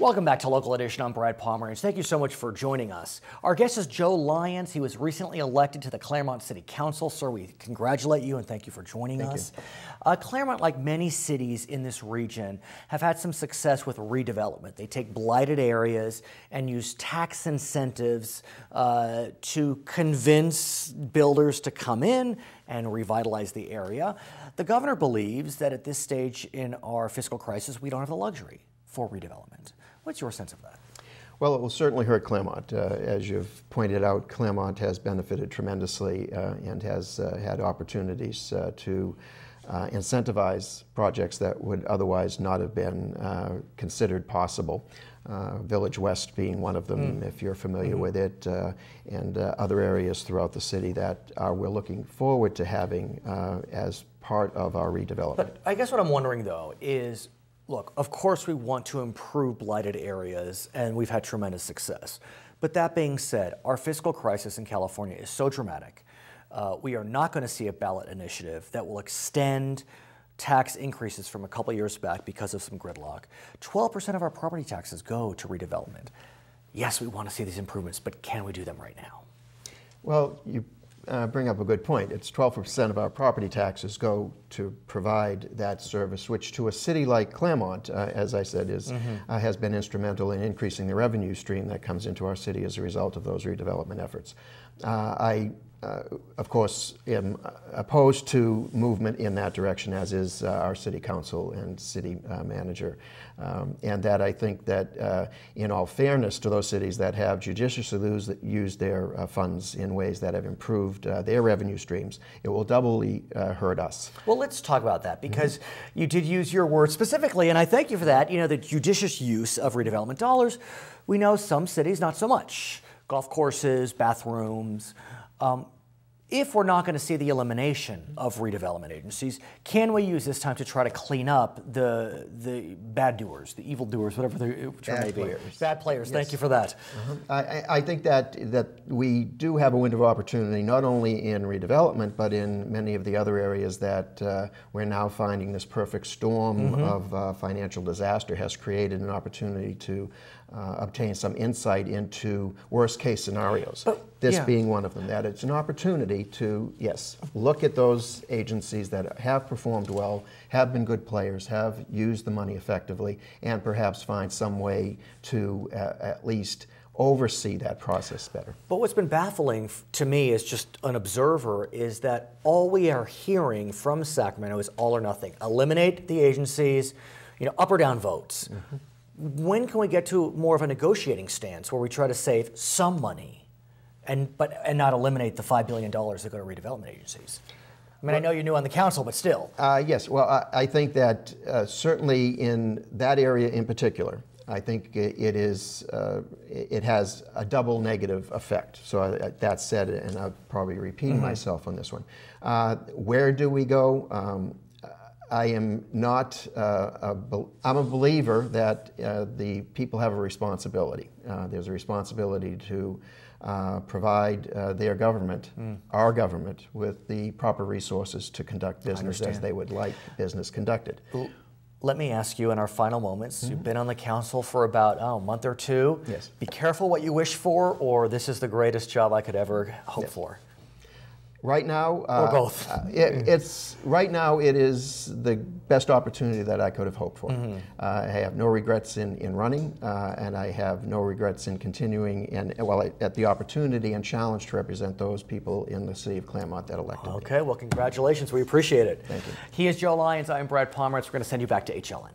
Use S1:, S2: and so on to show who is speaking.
S1: Welcome back to Local Edition. I'm Brad Pomerance. Thank you so much for joining us. Our guest is Joe Lyons. He was recently elected to the Claremont City Council. Sir, we congratulate you and thank you for joining us. Claremont, like many cities in this region, have had some success with redevelopment. They take blighted areas and use tax incentives to convince builders to come in and revitalize the area. The governor believes that at this stage in our fiscal crisis, we don't have the luxury for redevelopment. What's your sense of that?
S2: Well, it will certainly hurt Claremont. As you've pointed out, Claremont has benefited tremendously and has had opportunities to incentivize projects that would otherwise not have been considered possible. Village West being one of them, if you're familiar with it, and other areas throughout the city that we're looking forward to having as part of our redevelopment.
S1: But I guess what I'm wondering, though, is look, of course we want to improve blighted areas, and we've had tremendous success. But that being said, our fiscal crisis in California is so dramatic. We are not going to see a ballot initiative that will extend tax increases from a couple years back because of some gridlock. 12% of our property taxes go to redevelopment. Yes, we want to see these improvements, but can we do them right now?
S2: Well, you bring up a good point. It's 12% of our property taxes go to provide that service, which to a city like Claremont, as I said, has been instrumental in increasing the revenue stream that comes into our city as a result of those redevelopment efforts. Of course, am opposed to movement in that direction, as is our city council and city manager. And that I think that in all fairness to those cities that have judiciously used their funds in ways that have improved their revenue streams, it will doubly hurt us.
S1: Well, let's talk about that, because you did use your words specifically, and I thank you for that. You know, the judicious use of redevelopment dollars. We know some cities, not so much. Golf courses, bathrooms. If we're not going to see the elimination of redevelopment agencies, can we use this time to try to clean up the bad doers, the evil doers, whatever the term may be? Bad players. Yes. Thank you for that.
S2: I think that we do have a window of opportunity, not only in redevelopment, but in many of the other areas that we're now finding this perfect storm of financial disaster has created an opportunity to obtain some insight into worst-case scenarios. This being one of them, that it's an opportunity to, yes, look at those agencies that have performed well, have been good players, have used the money effectively, and perhaps find some way to at least oversee that process better.
S1: But what's been baffling to me as just an observer is that all we are hearing from Sacramento is all or nothing. Eliminate the agencies, you know, up or down votes. When can we get to more of a negotiating stance where we try to save some money and not eliminate the $5 billion that go to redevelopment agencies? I mean, I know you're new on the council, but still.
S2: Yes, well, I think that certainly in that area in particular, I think it has a double negative effect. So that said, and I'm probably repeating myself on this one. Where do we go? I am not, I'm a believer that the people have a responsibility. There's a responsibility to provide their government, our government, with the proper resources to conduct business as they would like business conducted.
S1: Let me ask you in our final moments, you've been on the council for about a month or two.
S2: Yes.
S1: Be careful what you wish for, or this is the greatest job I could ever hope for.
S2: Right now,
S1: or both.
S2: Right now it is the best opportunity that I could have hoped for. I have no regrets in running, and I have no regrets in continuing at the opportunity and challenge to represent those people in the city of Claremont that elected me.
S1: Okay, well, congratulations. We appreciate it.
S2: Thank you.
S1: He is Joe Lyons. I am Brad Pomerance. We're going to send you back to HLN.